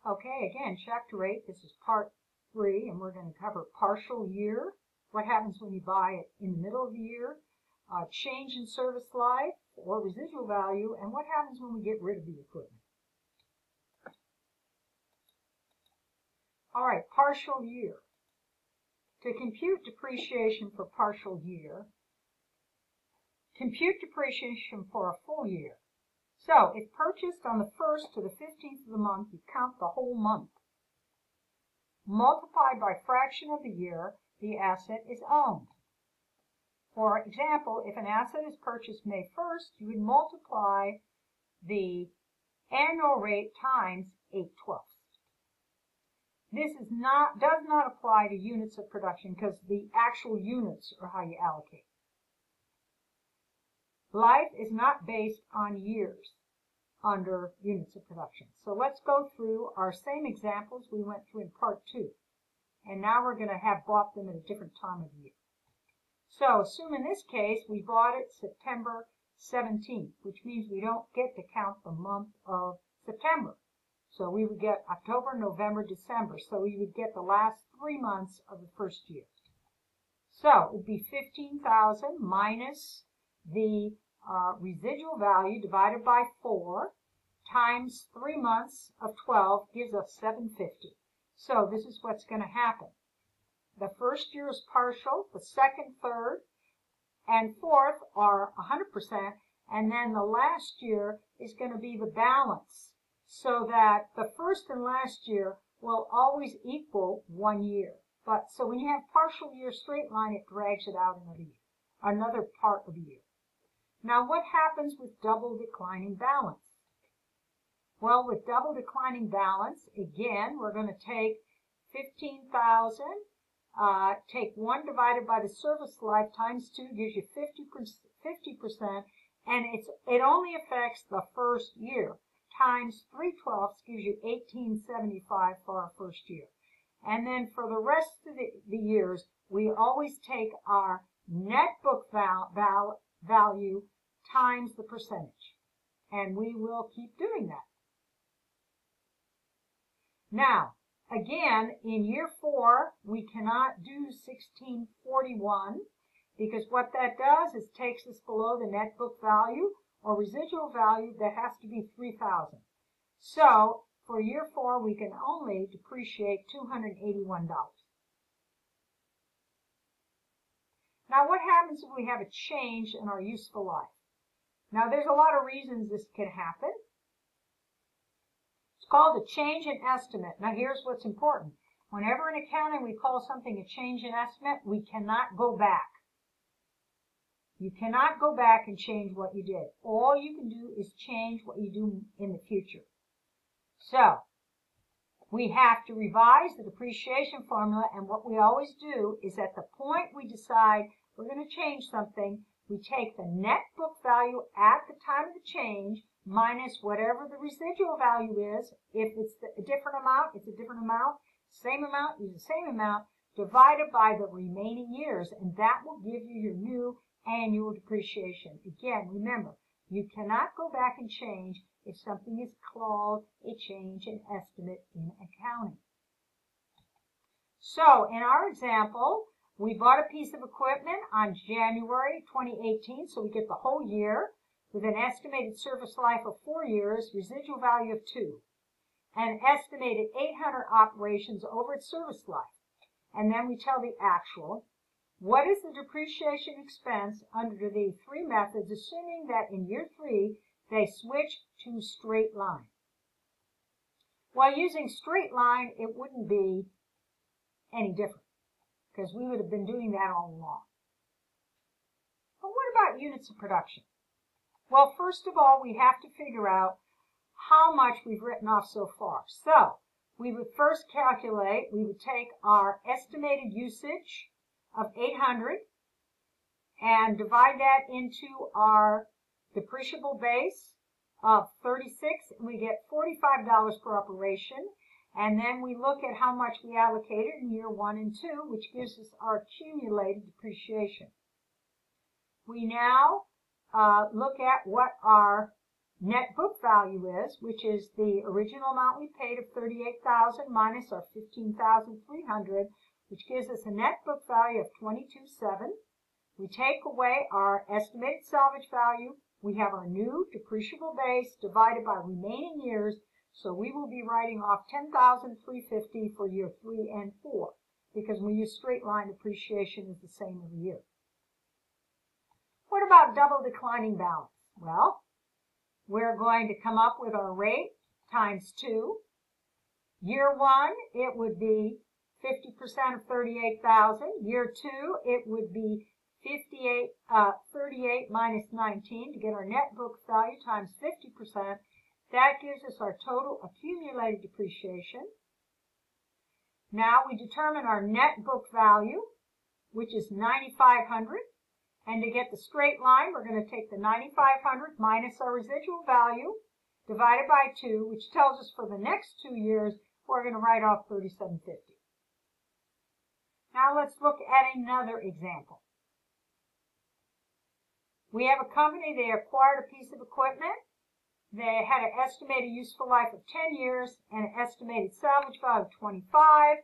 Okay, again, Chapter 8, this is Part 3, and we're going to cover partial year, what happens when you buy it in the middle of the year, change in service life or residual value, and what happens when we get rid of the equipment. All right, partial year. To compute depreciation for partial year, compute depreciation for a full year. So, if purchased on the 1st to the 15th of the month, you count the whole month. Multiplied by fraction of the year, the asset is owned. For example, if an asset is purchased May 1st, you would multiply the annual rate times 8/12. This does not apply to units of production because the actual units are how you allocate. Life is not based on years under units of production. So let's go through our same examples we went through in Part 2. And now we're going to have bought them at a different time of year. So assume in this case we bought it September 17th, which means we don't get to count the month of September. So we would get October, November, December. So we would get the last 3 months of the first year. So it would be 15,000 minus the residual value divided by 4 times 3 months of 12 gives us 750. So this is what's going to happen. The first year is partial, the second, third, and fourth are 100%, and then the last year is going to be the balance, so that the first and last year will always equal 1 year. But so when you have partial year straight line, it drags it out another year, another part of the year. Now, what happens with double declining balance? Well, with double declining balance, again, we're going to take 15,000, take 1 divided by the service life times 2 gives you 50%, and it only affects the first year. Times 3/12 gives you 1875 for our first year. And then for the rest of the years, we always take our net book value times the percentage. And we will keep doing that. Now, again, in year 4, we cannot do 1641 because what that does is takes us below the net book value or residual value that has to be 3,000. So, for year 4, we can only depreciate $281. Now, what happens if we have a change in our useful life? Now, there's a lot of reasons this can happen. It's called a change in estimate. Now, here's what's important. Whenever in accounting we call something a change in estimate, we cannot go back. You cannot go back and change what you did. All you can do is change what you do in the future. So, we have to revise the depreciation formula, and what we always do is at the point we decide we're going to change something, we take the net book value at the time of the change minus whatever the residual value is. If it's a different amount, it's a different amount. Same amount is the same amount divided by the remaining years, and that will give you your new annual depreciation. Again, remember, you cannot go back and change if something is called a change in estimate in accounting. So, in our example, we bought a piece of equipment on January 2018, so we get the whole year with an estimated service life of 4 years, residual value of 2, and estimated 800 operations over its service life. And then we tell the actual. What is the depreciation expense under the 3 methods, assuming that in year 3 they switch to straight line? Well, using straight line, it wouldn't be any different because we would have been doing that all along. But what about units of production? Well, first of all, we have to figure out how much we've written off so far. So we would first calculate, we would take our estimated usage of 800 and divide that into our depreciable base of 36, and we get $45 per operation. And then we look at how much we allocated in year 1 and 2, which gives us our accumulated depreciation. We now look at what our net book value is, which is the original amount we paid of $38,000 minus our $15,300, which gives us a net book value of $22,700. We take away our estimated salvage value. We have our new depreciable base divided by remaining years, so we will be writing off $10,350 for year 3 and 4, because when we use straight line, depreciation is the same every year. What about double declining balance? Well, we're going to come up with our rate times 2. Year 1, it would be 50% of 38,000. Year 2, it would be 38 minus 19 to get our net book value times 50%. That gives us our total accumulated depreciation. Now we determine our net book value, which is $9,500. And to get the straight line, we're going to take the $9,500 minus our residual value divided by 2, which tells us for the next 2 years, we're going to write off $3,750. Now let's look at another example. We have a company, they acquired a piece of equipment. They had an estimated useful life of 10 years and an estimated salvage value of 25.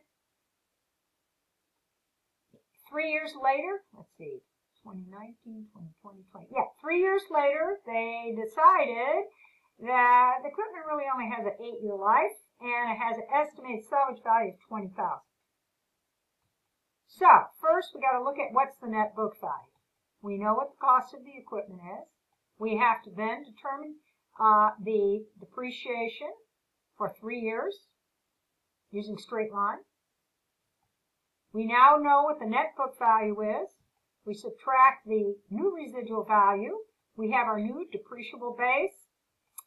3 years later, let's see, 2019, 2020, yeah, 3 years later, they decided that the equipment really only has an 8-year life and it has an estimated salvage value of $20,000. So first we got to look at what's the net book value. We know what the cost of the equipment is. We have to then determine the depreciation for 3 years using straight line. We now know what the net book value is. We subtract the new residual value. We have our new depreciable base.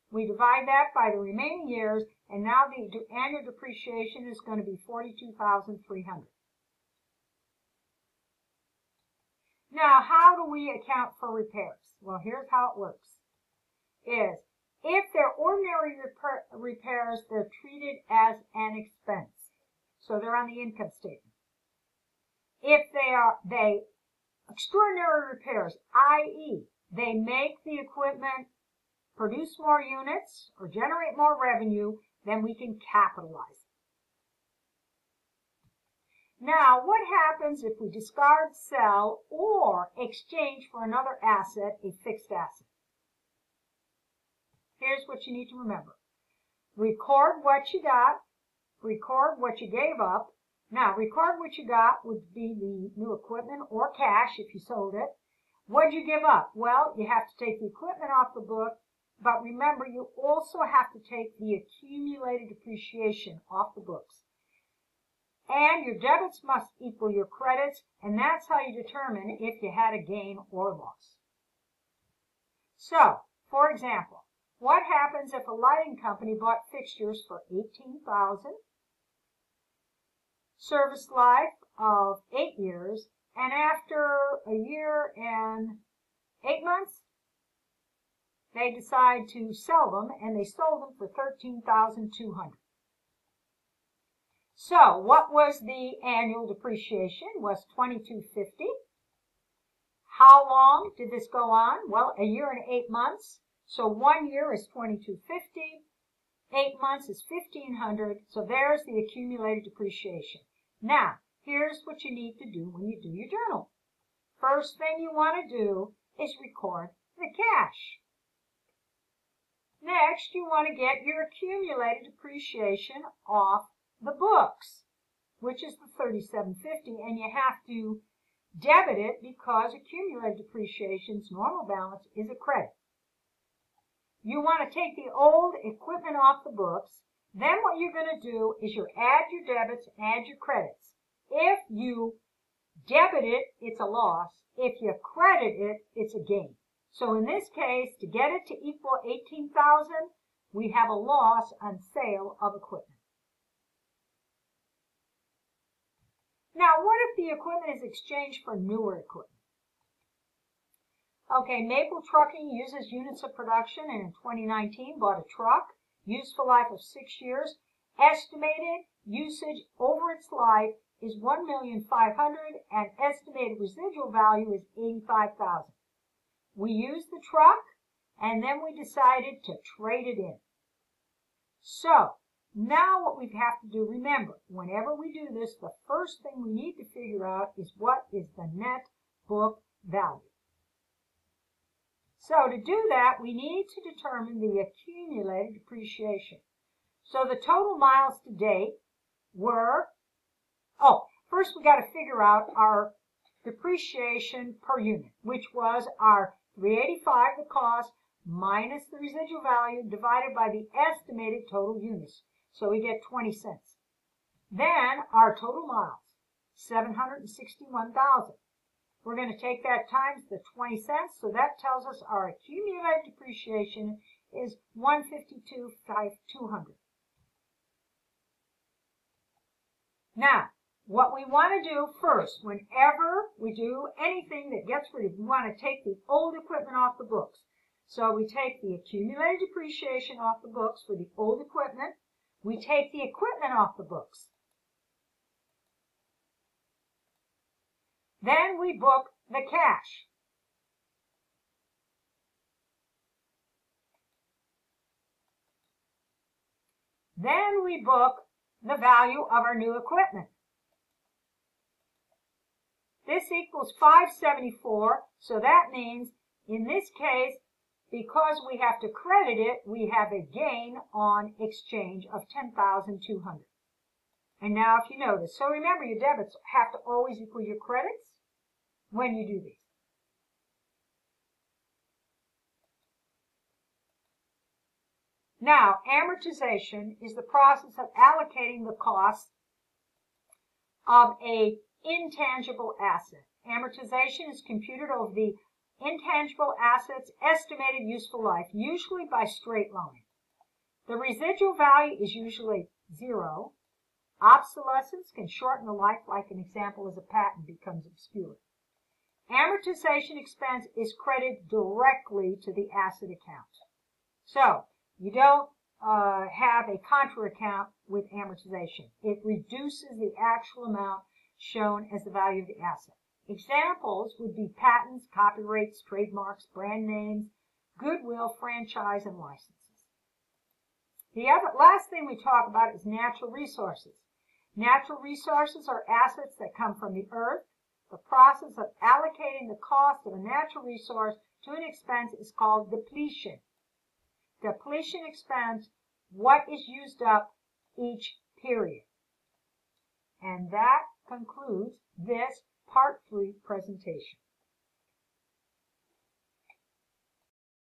We divide that by the remaining years, and now the annual depreciation is going to be $42,300. Now, how do we account for repairs? Well, here's how it works. If they're ordinary repairs, they're treated as an expense. So they're on the income statement. If they extraordinary repairs, i.e., they make the equipment produce more units or generate more revenue, then we can capitalize it. Now, what happens if we discard, sell, or exchange for another asset, a fixed asset? Here's what you need to remember. Record what you got, record what you gave up. Now, record what you got would be the new equipment or cash if you sold it. What'd you give up? Well, you have to take the equipment off the book, but remember, you also have to take the accumulated depreciation off the books. And your debits must equal your credits, and that's how you determine if you had a gain or loss. So, for example, what happens if a lighting company bought fixtures for $18,000, service life of 8 years, and after a year and 8 months, they decide to sell them, and they sold them for $13,200. So, what was the annual depreciation? Was $22,50. How long did this go on? Well, a year and 8 months. So 1 year is $22,50. 8 months is $1,500. So there's the accumulated depreciation. Now, here's what you need to do when you do your journal. First thing you want to do is record the cash. Next, you want to get your accumulated depreciation off the books, which is the $37.50, and you have to debit it because accumulated depreciation's normal balance is a credit. You want to take the old equipment off the books. Then what you're going to do is you add your debits, add your credits. If you debit it, it's a loss. If you credit it, it's a gain. So in this case, to get it to equal $18,000, we have a loss on sale of equipment. Now, what if the equipment is exchanged for newer equipment? Okay, Maple Trucking uses units of production, and in 2019 bought a truck, useful life of 6 years. Estimated usage over its life is $1,500,000, and estimated residual value is $85,000. We use the truck, and then we decided to trade it in. So now what we have to do, remember, whenever we do this, the first thing we need to figure out is what is the net book value. So to do that, we need to determine the accumulated depreciation. So the total miles to date were, first we got to figure out our depreciation per unit, which was our $385, the cost, minus the residual value divided by the estimated total units. So we get 20 cents. Then our total miles, 761,000. We're going to take that times the 20 cents, so that tells us our accumulated depreciation is $152,200. Now, what we want to do first, whenever we do anything that gets rid of, we want to take the old equipment off the books. So we take the accumulated depreciation off the books for the old equipment. We take the equipment off the books. Then we book the cash. Then we book the value of our new equipment. This equals 574, so that means in this case, because we have to credit it, we have a gain on exchange of $10,200. And now if you notice, so remember your debits have to always equal your credits when you do these. Now, amortization is the process of allocating the cost of an intangible asset. Amortization is computed over the intangible asset's estimated useful life, usually by straight line. The residual value is usually 0. Obsolescence can shorten the life, like an example is a patent becomes obscure. Amortization expense is credited directly to the asset account. So you don't have a contra account with amortization. It reduces the actual amount shown as the value of the asset. Examples would be patents, copyrights, trademarks, brand names, goodwill, franchise, and licenses. The last thing we talk about is natural resources. Natural resources are assets that come from the earth. The process of allocating the cost of a natural resource to an expense is called depletion. Depletion expense what is used up each period. And that concludes this Part 3 presentation.